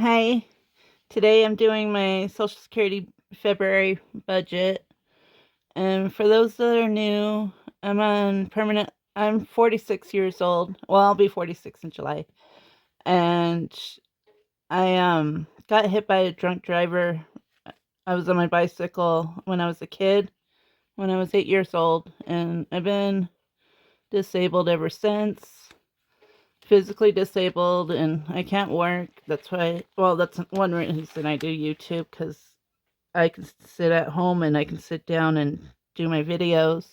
Hi, today I'm doing my Social Security February budget. And for those that are new, I'm 46 years old. Well, I'll be 46 in July. And I got hit by a drunk driver. I was on my bicycle when I was a kid, when I was 8 years old, and I've been disabled ever since. Physically disabled, and I can't work. That's one reason I do YouTube, because I can sit at home and I can sit down and do my videos.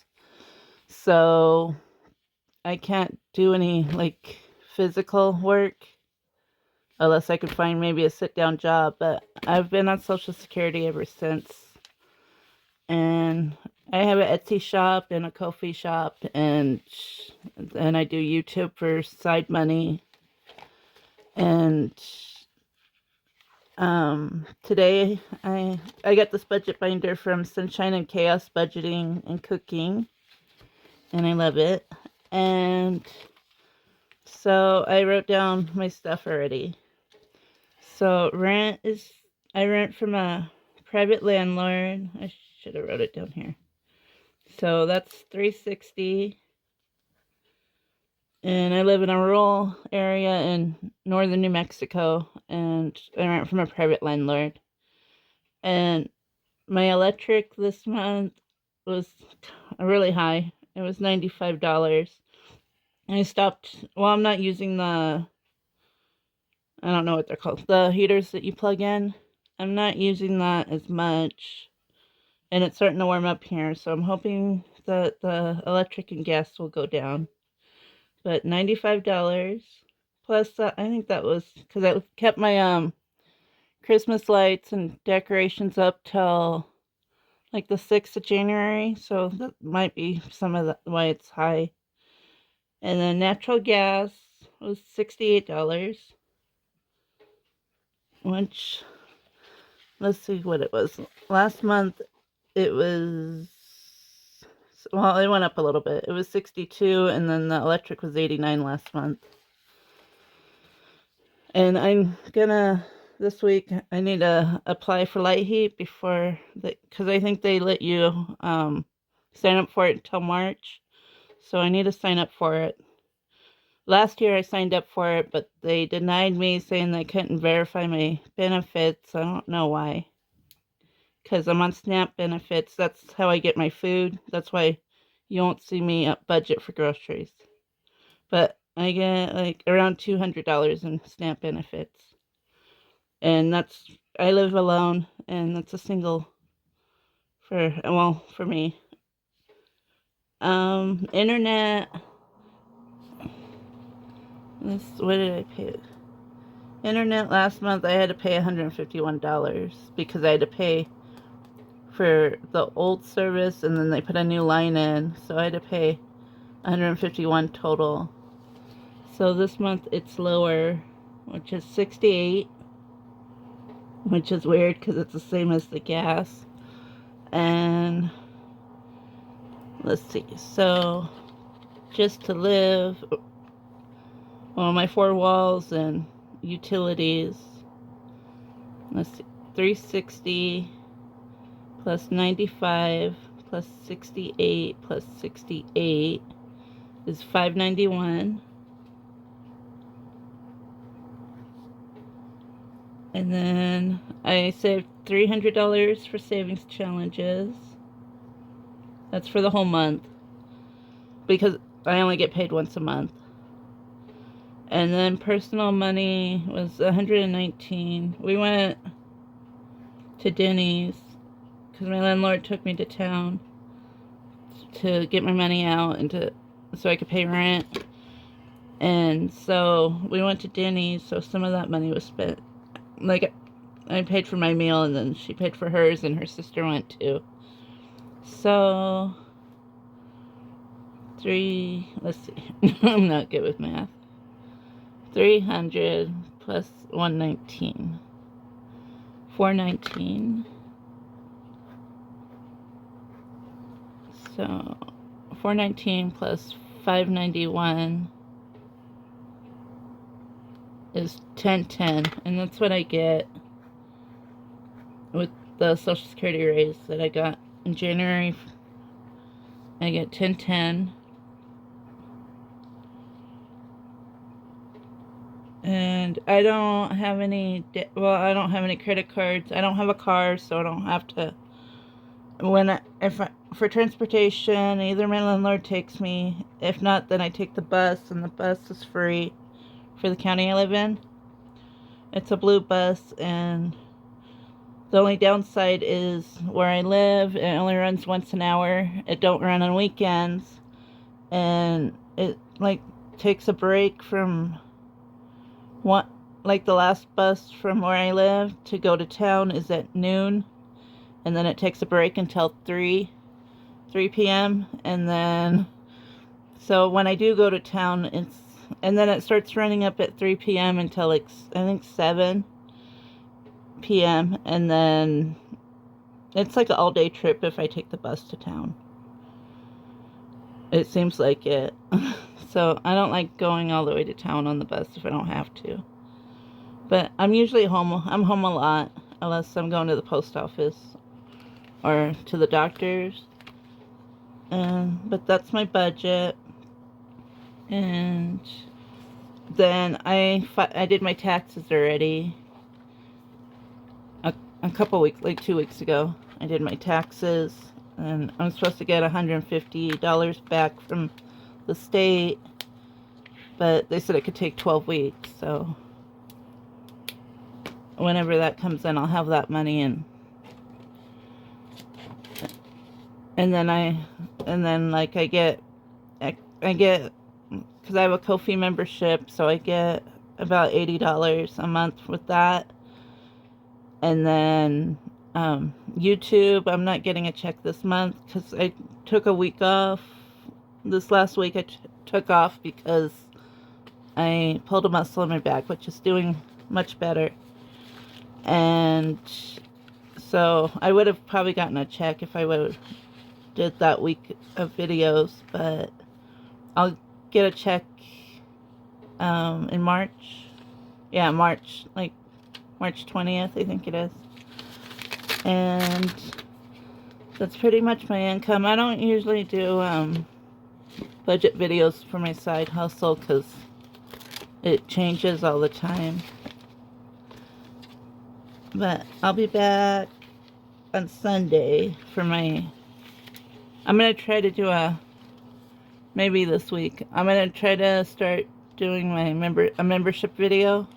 So I can't do any physical work unless I could find maybe a sit down job. But I've been on Social Security ever since. And I have an Etsy shop and a Ko-fi shop, and I do YouTube for side money. And today I got this budget binder from Sunshine and Chaos Budgeting and Cooking, and I love it. And so I wrote down my stuff already. So I rent from a private landlord. I should have wrote it down here. So that's $360. And I live in a rural area in northern New Mexico, and I rent from a private landlord. And my electric this month was really high. It was $95. I stopped, I'm not using I don't know what they're called, the heaters that you plug in. I'm not using that as much, and it's starting to warm up here, so I'm hoping that the electric and gas will go down. But $95, plus I think that was because I kept my Christmas lights and decorations up till like the 6th of January, so that might be some of why it's high. And then natural gas was $68, which, let's see what it was. Last month it was, it went up a little bit. It was 62, and then the electric was 89 last month. And this week, I need to apply for light heat because I think they let you sign up for it until March. So I need to sign up for it. Last year I signed up for it, but they denied me, saying they couldn't verify my benefits. I don't know why. Because I'm on SNAP benefits. That's how I get my food. That's why you won't see me up budget for groceries. But I get like around $200 in SNAP benefits. And I live alone, and that's a single for me. Internet. What did I pay? Internet last month I had to pay $151 because I had to pay for the old service, and then they put a new line in, so I had to pay $151 total. So this month it's lower, which is $68, which is weird because it's the same as the gas. And let's see, so just to live, my 4 walls and utilities, let's see, $360 plus $95 plus $68 plus $68 is $591. And then I saved $300 for savings challenges. That's for the whole month, because I only get paid once a month. And then personal money was $119. We went to Denny's because my landlord took me to town to get my money out and so I could pay rent. And so we went to Denny's, so some of that money was spent. Like, I paid for my meal, and then she paid for hers, and her sister went too. So let's see. I'm not good with math. 300 plus 119. 419. So 419 plus 591 is 1010, and that's what I get with the Social Security raise that I got in January. I get 1010. And I don't have any, I don't have any credit cards. I don't have a car, so I don't have to, for transportation, either my landlord takes me. If not, then I take the bus, and the bus is free for the county I live in. It's a blue bus, and the only downside is where I live, it only runs once an hour. It don't run on weekends, and it, like, takes a break from what, like, the last bus from where I live to go to town is at noon, and then it takes a break until 3 p.m. and then, so when I do go to town, and then it starts running up at 3 p.m. until, like, I think 7 p.m. and then it's like an all-day trip if I take the bus to town. It seems like it. So I don't like going all the way to town on the bus if I don't have to. But I'm usually home. I'm home a lot, unless I'm going to the post office or to the doctor's. But that's my budget. And then I did my taxes already. A couple weeks, like 2 weeks ago, I did my taxes. And I'm supposed to get $150 back from the state. But they said it could take 12 weeks, so whenever that comes in, I'll have that money in. And then like I get, because I have a Ko-fi membership, so I get about $80 a month with that. And then YouTube, I'm not getting a check this month because I took a week off. This last week I took off because I pulled a muscle in my back, which is doing much better. And so I would have probably gotten a check if I would have did that week of videos, but I'll get a check in March. Yeah, March, like March 20th, I think it is. And that's pretty much my income. I don't usually do budget videos for my side hustle because it changes all the time. But I'll be back on Sunday for my, I'm going to try to do maybe this week, I'm going to try to start doing my membership video.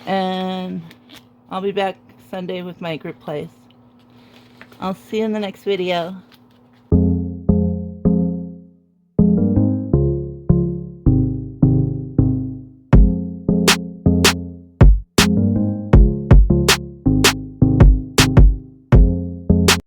And I'll be back Sunday with my group plays. I'll see you in the next video.